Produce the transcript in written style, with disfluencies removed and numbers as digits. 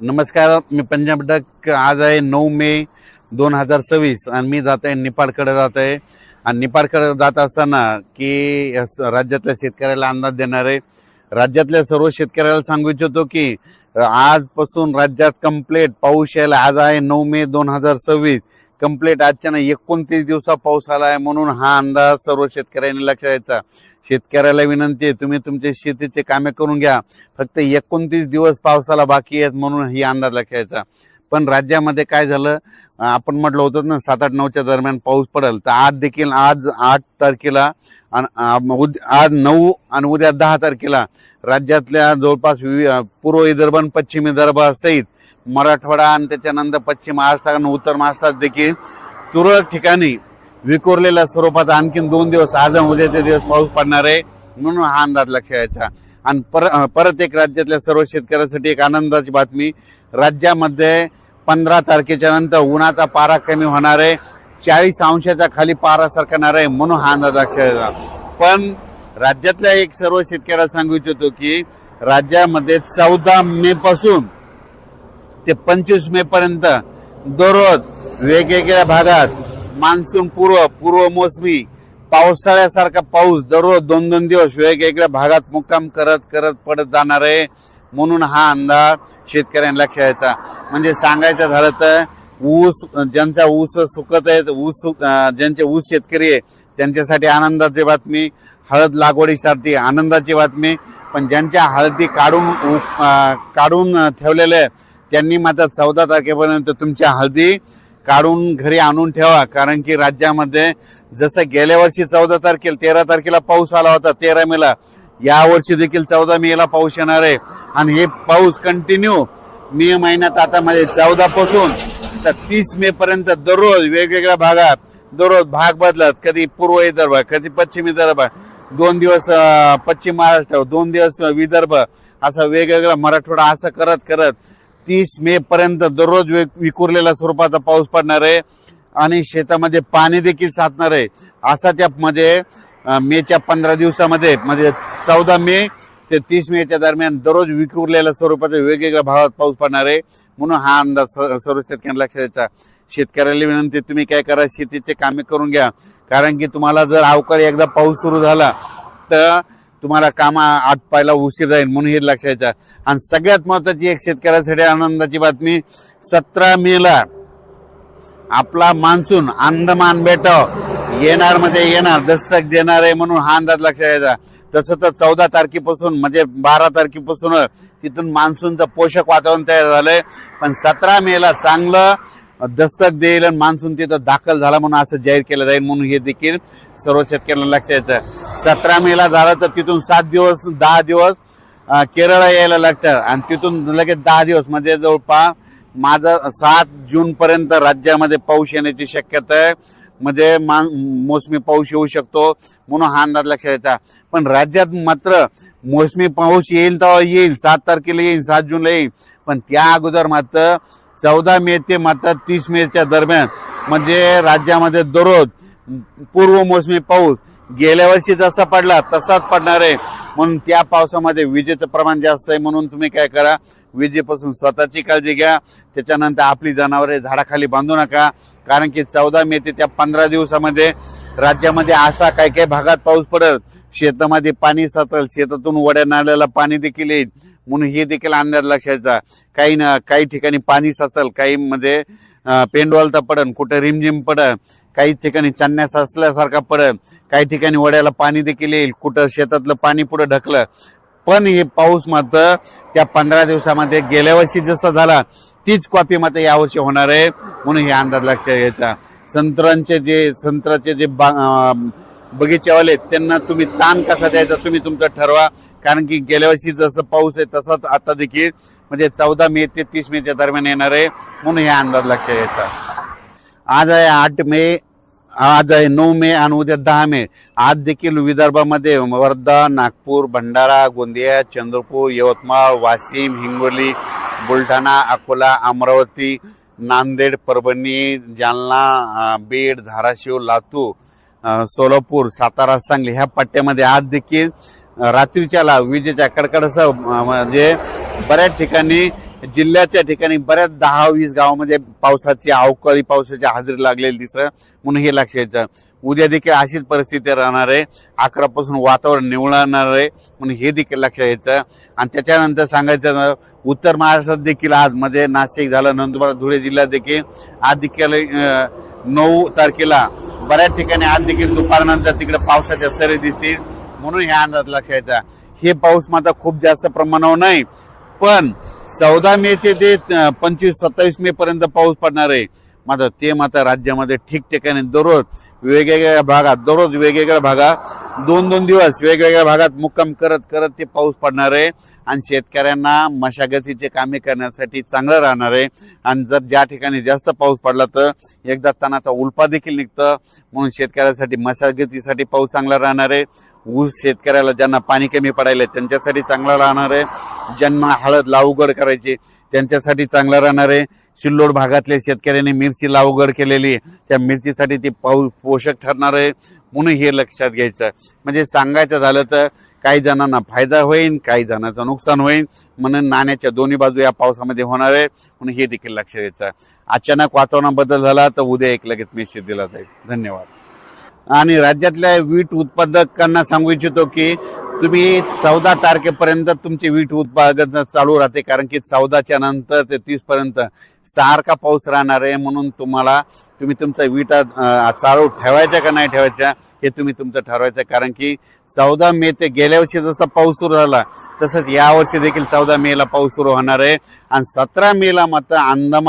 नमस्कार, मी पंजाब डक। आज आहे 9 मे 2026 आणि मी जात आहे निपाडकडे जात आहे। आणि निपाडकडे जात असताना की राज्यातल्या शेतकऱ्याला अंदाज देणार आहे। राज्यातल्या सर्व शेतकऱ्याला सांगू इच्छितो की आजपासून राज्यात कंप्लीट पाऊस यायला। आज आहे 9 मे 2026, कंप्लीट आजच्या 29 दिवसा पाऊस आला आहे। म्हणून हा अंदाज सर्व शेतकऱ्यांनी लक्षात घ्यायचा। शेतकऱ्याला विनंती आहे, तुम्ही तुमचे शेतीचे कामे करून घ्या। फक्त 29 दिवस पावसाला बाकी आहेत, म्हणून ही अंदाज लक्षात घ्यायचा। पण राज्यामध्ये काय झालं, आपण म्हटलं होतं ना 7-8-9च्या दरम्यान पाऊस पडेल, तर आज देखील आज 8 तारखेला आज 9 आणि उद्या 10 तारखेला राज्यातल्या जवळपास पूर्व विदर्भ आणि पश्चिम विदर्भासहित मराठवाडा आणि त्याच्यानंतर पश्चिम महाराष्ट्र आणि उत्तर महाराष्ट्रात देखील तुरळक ठिकाणी विखुरलेल्या स्वरूपात आणखीन 2 दिवस आज आणि उद्याचे दिवस पाऊस पडणार आहे। म्हणून हा अंदाज लक्षात घ्यायचा। आणि परत एक राज्यातल्या सर्व शेतकऱ्यांसाठी एक आनंदाची बातमी, राज्यामध्ये 15 तारखेच्या नंतर उन्हाचा पारा कमी होणार आहे, 40 अंशाच्या खाली पारा सरकणार आहे। म्हणून हा अंदाज लक्षात घ्यायचा। पण राज्यातल्या एक सर्व शेतकऱ्याला सांगू इच्छितो की राज्यामध्ये 14 मे पासून ते 25 मे पर्यंत दररोज वेगवेगळ्या भागात मान्सून पूर्व मोसमी पावसाळ्यासारखा पाऊस दररोज 2-2 दिवस वेगवेगळ्या भागात मुक्काम करत पडत जाणार आहे। म्हणून हा अंदाज शेतकऱ्यांना लक्षात घ्यायचा। म्हणजे सांगायचं झालं तर ऊस ज्यांचा ऊस सुकत आहेत, ज्यांचे ऊस शेतकरी आहे त्यांच्यासाठी आनंदाची बातमी, हळद लागवडीसाठी आनंदाची बातमी। पण ज्यांच्या हळदी काढून ठेवलेल्या त्यांनी मात्र 14 तारखेपर्यंत तुमच्या हळदी काढून घरी आणून ठेवा। कारण की राज्यामध्ये जसं गेल्या वर्षी 14 तारखेला 13 तारखेला पाऊस आला होता 13 मेला, या वर्षी देखील 14 मेला पाऊस येणार आहे। आणि हे पाऊस कंटिन्यू मे महिन्यात आता मध्ये 14 पासून तर 30 मे पर्यंत दररोज वेगवेगळ्या भागात दररोज भाग बदलत, कधी पूर्व विदर्भ कधी पश्चिम विदर्भ, 2 दिवस पश्चिम महाराष्ट्र, 2 दिवस विदर्भ, असं वेगवेगळा मराठवाडा, असं करत 30 मे पर्यंत दररोज विखुरलेल्या स्वरूपाचा पाऊस पडणार आहे। आणि शेतामध्ये पाणी देखील साचणार आहे। असा त्यामध्ये मेच्या 15 दिवसामध्ये म्हणजे 14 मे ते 30 मेच्या दरम्यान दररोज विखुरलेल्या स्वरूपाचा वेगवेगळ्या भागात पाऊस पडणार आहे। म्हणून हा अंदाज सर्व शेतकऱ्यांना लक्षात द्यायचा। शेतकऱ्याला विनंती, तुम्ही काय करा, शेतीचे कामे करून घ्या। कारण की तुम्हाला जर अवकाळी एकदा पाऊस सुरू झाला तर तुम्हाला कामा आटपायला उशीर जाईल। म्हणून हे लक्षात द्यायचं। आणि सगळ्यात महत्वाची एक शेतकऱ्यासाठी आनंदाची बातमी, 17 मेला आपला मान्सून अंदमान बेटावर येणार दस्तक देणार आहे। म्हणून हा अंदाज लक्षात घ्यायचा। तसं तर 14 तारखेपासून म्हणजे 12 तारखेपासून तिथून मान्सूनचं पोषक वातावरण तयार झालंय। पण 17 मेला चांगलं दस्तक देईल आणि मान्सून तिथं दाखल झाला म्हणून असं जाहीर केलं जाईल। म्हणून हे देखील सर्व शेतकऱ्यांना लक्षात घ्यायचं। 17 मेला झालं तर तिथून 7 दिवस 10 दिवस केरळ यायला लागतात आणि तिथून लगेच 10 दिवस म्हणजे जवळपास माझं 7 जून पर्यंत राज्यामध्ये पाऊस येण्याची शक्यता आहे। म्हणजे मोसमी पाऊस येऊ शकतो। म्हणून हा अंदाज लक्षात घ्यायचा। पण राज्यात मात्र मोसमी पाऊस येईल तेव्हा येईल, 7 तारखेला येईल, 7 जूनला येईल। पण त्या अगोदर मात्र 14 मे ते मात्र 30 मेच्या दरम्यान म्हणजे राज्यामध्ये दररोज पूर्व मोसमी पाऊस गेल्या वर्षी जसा पडला तसाच पडणार आहे। म्हणून त्या पावसामध्ये विजेचं प्रमाण जास्त आहे। म्हणून तुम्ही काय करा, विजेपासून स्वतःची काळजी घ्या। त्याच्यानंतर आपली जनावरे झाडाखाली बांधू नका। कारण की 14 मे ते त्या 15 दिवसामध्ये राज्यामध्ये असा काही भागात पाऊस पडेल, शेतामध्ये पाणी साचेल, शेतातून वड्या नाल्याला पाणी देखील येईल। म्हणून हे देखील अंदाज लक्षात. काही ठिकाणी पाणी साचेल, काही मध्ये पेंडवालता पडेल, कुठे रिमझिम पडेल, काही ठिकाणी चन्या साचल्यासारखा पडेल, काही ठिकाणी वड्याला पाणी देखील येईल, कुठं शेतातलं पाणी पुढे ढकलं। पण हे पाऊस मात्र त्या 15 दिवसामध्ये गेल्या वर्षी जसा झाला तीच कॉपी मात्र यावर्षी होणार आहे। म्हणून हे अंदाज लक्षात घ्यायचा। संत्र्याचे जे बगीचेवाले त्यांना तुम्ही ताण कसा द्यायचा तुम्ही तुमचं ठरवा। कारण की गेल्या वर्षी जसं पाऊस आहे तसाच आता देखील म्हणजे 14 मे ते 30 मेच्या दरम्यान येणार आहे। म्हणून हे अंदाज लक्षात घ्यायचा। आज आहे 8 मे, आज आहे 9 मे आणि उद्या 10 मे। आज देखील विदर्भामध्ये वर्धा, नागपूर, भंडारा, गोंदिया, चंद्रपूर, यवतमाळ, वाशिम, हिंगोली, बुलढाणा, अकोला, अमरावती, नांदेड, परभणी, जालना, बीड, धाराशिव, लातूर, सोलापूर, सातारा, सांगली ह्या पट्ट्यामध्ये आज देखील रात्रीच्याला विजेच्या कडकडासह म्हणजे बऱ्याच ठिकाणी जिल्ह्याच्या ठिकाणी बऱ्याच 10-20 गावामध्ये पावसाची अवकाळी पावसाची हजेरी लागलेली दिसत, म्हणून हे लक्ष द्यायचं. उद्या देखील अशीच परिस्थिती राहणार आहे. 11 पासून वातावरण निवळणार आहे, म्हणून हे देखील लक्ष द्यायचं. आणि त्याच्यानंतर सांगायचं उत्तर महाराष्ट्रात देखील आज मध्ये नाशिक झालं, नंदुरबार, धुळे जिल्ह्यात देखील आज देखील 9 तारखेला बऱ्याच ठिकाणी आज देखील दुपारनंतर तिकडे पावसाच्या सरी दिसतील, म्हणून हे अंदाज लक्ष द्यायचा. हे पाऊस मात्र खूप जास्त प्रमाणावर नाही, पण 14 मे ते 25-27 मे पर्यंत पाऊस पडणार आहे. मात्र ते मात्र राज्यामध्ये ठिकठिकाणी दररोज वेगवेगळ्या भागात 2-2 दिवस वेगवेगळ्या भागात मुक्काम करत करत ते पाऊस पडणार आहे. आणि शेतकऱ्यांना मशागतीचे कामे करण्यासाठी चांगलं राहणार आहे. आणि जर ज्या ठिकाणी जास्त पाऊस पडला तर एकदा तणाचा उल्पा देखील निघतं, म्हणून शेतकऱ्यासाठी मशागतीसाठी पाऊस चांगला राहणार आहे. ऊस शेतकऱ्याला ज्यांना पाणी कमी पडायला त्यांच्यासाठी चांगला राहणार आहे. ज्यांना हळद लागवड करायची त्यांच्यासाठी चांगला राहणार आहे. सिल्लोड भागातल्या शेतकऱ्यांनी मिरची लागवड केलेली, त्या मिरचीसाठी ती पाऊस पोषक ठरणार आहे, म्हणून हे लक्षात घ्यायचं. म्हणजे सांगायचं झालं तर काही जणांना फायदा होईल, काही जणांचं नुकसान होईल, म्हणून नाण्याच्या दोन्ही बाजू या पावसामध्ये होणार आहे, म्हणून हे देखील लक्षात घ्यायचं. अचानक वातावरणात बदल झाला तर उद्या एक लगेच मेसेज दिला जाईल. धन्यवाद. आणि राज्यातल्या वीट उत्पादकांना सांगू इच्छितो की तुम्ही 14 तारखेपर्यंत तुमचे वीट उत्पादन चालू राहते, कारण की 14च्या नंतर ते 30 पर्यंत सारखा पाऊस राहणार आहे. म्हणून तुम्ही तुमचा वीट चालू ठेवायचा का नाही ठेवायचा हे तुम्ही तुमचं ठरवायचं. कारण की 14 मे ते गेल्या वर्षी जसा पाऊस सुरू झाला तसंच यावर्षी देखील 14 मेला पाऊस सुरू होणार आहे. आणि 17 मेला मात्र अंदमान